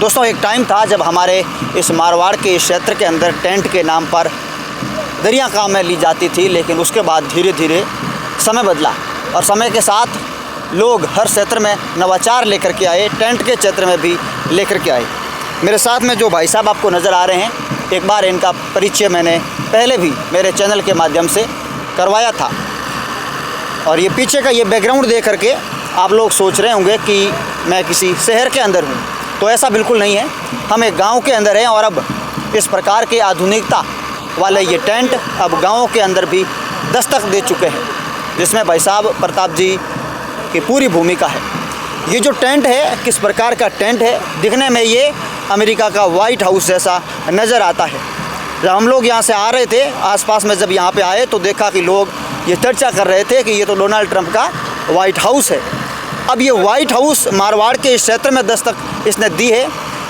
दोस्तों, एक टाइम था जब हमारे इस मारवाड़ के क्षेत्र के अंदर टेंट के नाम पर दरिया काम में ली जाती थी, लेकिन उसके बाद धीरे धीरे समय बदला और समय के साथ लोग हर क्षेत्र में नवाचार लेकर के आए, टेंट के क्षेत्र में भी लेकर के आए। मेरे साथ में जो भाई साहब आपको नज़र आ रहे हैं, एक बार इनका परिचय मैंने पहले भी मेरे चैनल के माध्यम से करवाया था। और ये पीछे का ये बैकग्राउंड देख करके आप लोग सोच रहे होंगे कि मैं किसी शहर के अंदर हूँ, तो ऐसा बिल्कुल नहीं है। हम एक गांव के अंदर हैं और अब इस प्रकार के आधुनिकता वाले ये टेंट अब गाँव के अंदर भी दस्तक दे चुके हैं, जिसमें भाई साहब प्रताप जी की पूरी भूमिका है। ये जो टेंट है, किस प्रकार का टेंट है, दिखने में ये अमेरिका का वाइट हाउस जैसा नज़र आता है। जब हम लोग यहाँ से आ रहे थे, आसपास में जब यहाँ पे आए तो देखा कि लोग ये चर्चा कर रहे थे कि ये तो डोनाल्ड ट्रंप का वाइट हाउस है। अब ये वाइट हाउस मारवाड़ के इस क्षेत्र में दस्तक इसने दी है,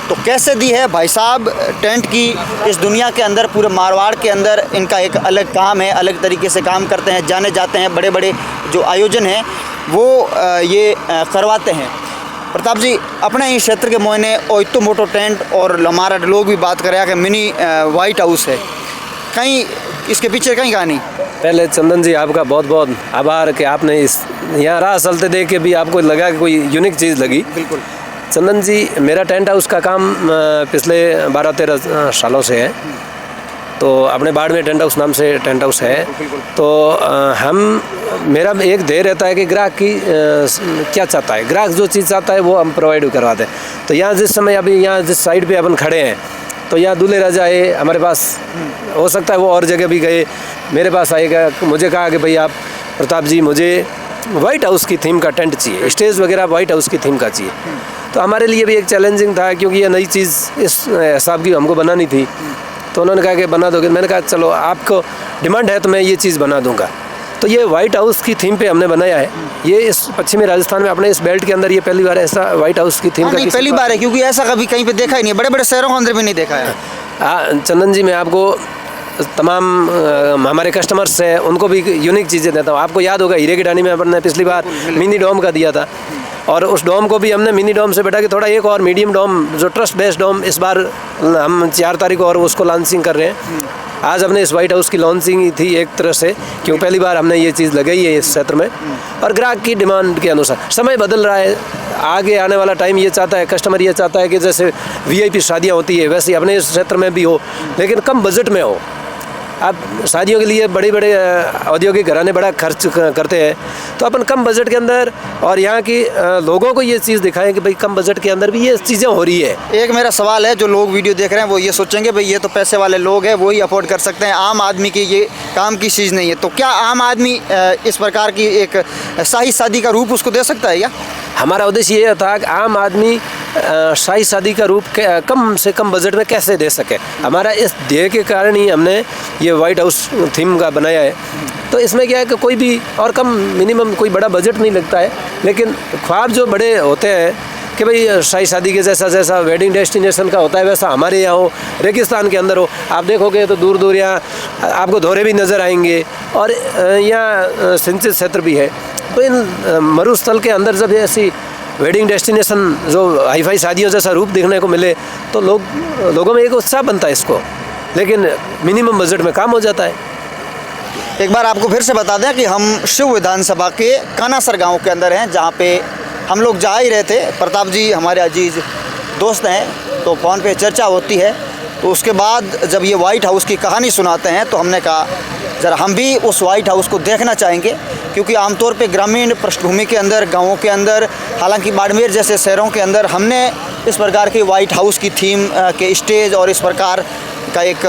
तो कैसे दी है भाई साहब? टेंट की इस दुनिया के अंदर, पूरे मारवाड़ के अंदर इनका एक अलग काम है, अलग तरीके से काम करते हैं, जाने जाते हैं। बड़े बड़े जो आयोजन हैं वो ये करवाते हैं। प्रताप जी, अपने इस क्षेत्र के मोहने और इतो मोटो टेंट और हमारा लोग भी बात करें कि मिनी वाइट हाउस है, कहीं इसके पीछे कहीं कहानी? पहले चंदन जी, आपका बहुत बहुत आभार कि आपने इस यहाँ राह चलते देख के भी आपको लगा कि कोई यूनिक चीज़ लगी। बिल्कुल चंदन जी, मेरा टेंट हाउस का काम पिछले 12-13 सालों से है। तो अपने बाड़ में टेंट हाउस नाम से टेंट हाउस है। तो मेरा एक ध्येय रहता है कि ग्राहक की क्या चाहता है, ग्राहक जो चीज़ चाहता है वो हम प्रोवाइड करवाते हैं। तो यहाँ जिस समय अभी यहाँ जिस साइड पे अपन खड़े हैं, तो यहाँ दूल्हे राजा आए हमारे पास, हो सकता है वो और जगह भी गए, मेरे पास आएगा, मुझे कहा कि भाई आप प्रताप जी, मुझे वाइट हाउस की थीम का टेंट चाहिए, स्टेज वगैरह वाइट हाउस की थीम का चाहिए। तो हमारे लिए भी एक चैलेंजिंग था, क्योंकि ये नई चीज़ इस हिसाब की हमको बनानी थी। तो उन्होंने कहा कि बना दोगे? मैंने कहा चलो, आपको डिमांड है तो मैं ये चीज़ बना दूंगा। तो ये वाइट हाउस की थीम पे हमने बनाया है। ये इस पश्चिमी राजस्थान में, अपने इस बेल्ट के अंदर ये पहली बार ऐसा वाइट हाउस की थीम का पहली बार है, क्योंकि ऐसा कभी कहीं पे देखा ही नहीं, बड़े बड़े शहरों के अंदर भी नहीं देखा है। चंदन जी, मैं आपको तमाम हमारे कस्टमर्स हैं उनको भी यूनिक चीज़ें देता हूँ। आपको याद होगा हीरे की डानी में अपन ने पिछली बार मिनी डोम का दिया था, और उस डोम को भी हमने मिनी डोम से बैठा के थोड़ा एक और मीडियम डोम, जो ट्रस्ट बेस्ड डोम, इस बार हम 4 तारीख को और उसको लॉन्चिंग कर रहे हैं। आज हमने इस वाइट हाउस की लॉन्चिंग थी एक तरह से, क्योंकि पहली बार हमने ये चीज़ लगाई है इस क्षेत्र में, और ग्राहक की डिमांड के अनुसार। समय बदल रहा है, आगे आने वाला टाइम ये चाहता है, कस्टमर ये चाहता है कि जैसे VIP शादियाँ होती है वैसे अपने इस क्षेत्र में भी हो, लेकिन कम बजट में हो। अब शादियों के लिए बड़े बड़े औद्योगिक घराने बड़ा खर्च करते हैं, तो अपन कम बजट के अंदर और यहाँ की लोगों को ये चीज़ दिखाएं कि भाई कम बजट के अंदर भी ये चीज़ें हो रही है। एक मेरा सवाल है, जो लोग वीडियो देख रहे हैं वो ये सोचेंगे भाई ये तो पैसे वाले लोग हैं, वही अफोर्ड कर सकते हैं, आम आदमी की ये काम की चीज़ नहीं है। तो क्या आम आदमी इस प्रकार की एक शाही शादी का रूप उसको दे सकता है? या हमारा उद्देश्य ये था कि आम आदमी शाही शादी का रूप कम से कम बजट में कैसे दे सके। हमारा इस ध्येय के कारण ही हमने ये वाइट हाउस थीम का बनाया है। तो इसमें क्या है कि कोई भी और कम मिनिमम कोई बड़ा बजट नहीं लगता है, लेकिन ख्वाब जो बड़े होते हैं कि भाई शाही शादी के जैसा वेडिंग डेस्टिनेशन का होता है, वैसा हमारे यहाँ हो, रेगिस्तान के अंदर हो। आप देखोगे तो दूर दूर यहाँ आपको धोरे भी नज़र आएंगे, और यहाँ सिंचित क्षेत्र भी है। तो इन मरुस्थल के अंदर जब ऐसी वेडिंग डेस्टिनेशन जो हाईफाई शादियों जैसा रूप देखने को मिले, तो लोगों में एक उत्साह बनता है इसको, लेकिन मिनिमम बजट में काम हो जाता है। एक बार आपको फिर से बता दें कि हम शिव विधानसभा के कानासर गांव के अंदर हैं, जहां पे हम लोग जा ही रहे थे। प्रताप जी हमारे अजीज दोस्त हैं, तो फ़ोन पे चर्चा होती है। तो उसके बाद जब ये वाइट हाउस की कहानी सुनाते हैं, तो हमने कहा ज़रा हम भी उस वाइट हाउस को देखना चाहेंगे, क्योंकि आमतौर पे ग्रामीण पृष्ठभूमि के अंदर, गाँवों के अंदर, हालांकि बाड़मेर जैसे शहरों के अंदर हमने इस प्रकार की वाइट हाउस की थीम के स्टेज और इस प्रकार का एक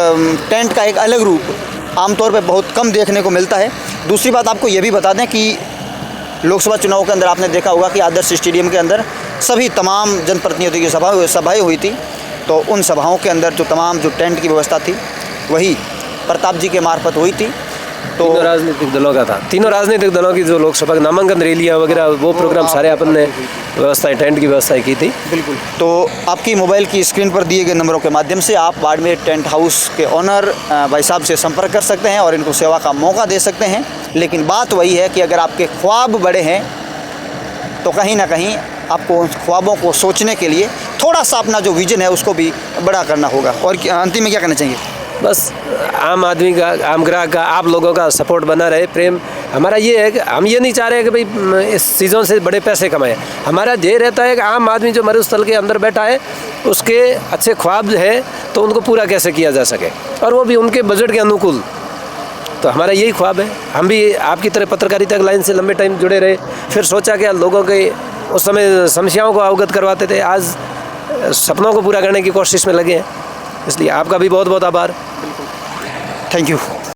टेंट का एक अलग रूप आमतौर पे बहुत कम देखने को मिलता है। दूसरी बात आपको ये भी बता दें कि लोकसभा चुनाव के अंदर आपने देखा होगा कि आदर्श स्टेडियम के अंदर सभी तमाम जनप्रतिनिधियों की सभाएँ हुई थी। तो उन सभाओं के अंदर जो तमाम जो टेंट की व्यवस्था थी वही प्रताप जी के मार्फत हुई थी। तो तीनों राजनीतिक दलों का था, तीनों राजनीतिक दलों की जो लोकसभा के नामांकन रैलियाँ वगैरह वो प्रोग्राम सारे अपन ने व्यवस्थाएं, टेंट की व्यवस्थाएं की थी। बिल्कुल। तो आपकी मोबाइल की स्क्रीन पर दिए गए नंबरों के माध्यम से आप बाड़मेर टेंट हाउस के ओनर भाई साहब से संपर्क कर सकते हैं और इनको सेवा का मौका दे सकते हैं। लेकिन बात वही है कि अगर आपके ख्वाब बड़े हैं तो कहीं ना कहीं आपको उन ख्वाबों को सोचने के लिए थोड़ा सा अपना जो विजन है उसको भी बड़ा करना होगा। और अंतिम में क्या कहना चाहिए? बस आम आदमी का, आम ग्राहक का, आप लोगों का सपोर्ट बना रहे, प्रेम हमारा ये है कि हम ये नहीं चाह रहे कि भाई इस चीज़ों से बड़े पैसे कमाएं। हमारा ध्येय रहता है कि आम आदमी जो मरुस्थल के अंदर बैठा है उसके अच्छे ख्वाब है तो उनको पूरा कैसे किया जा सके, और वो भी उनके बजट के अनुकूल। तो हमारा यही ख्वाब है। हम भी आपकी तरह पत्रकारिता की लाइन से लंबे टाइम जुड़े रहे, फिर सोचा कि लोगों के उस समय समस्याओं को अवगत करवाते थे, आज सपनों को पूरा करने की कोशिश में लगे हैं। इसलिए आपका भी बहुत बहुत आभार। Thank you.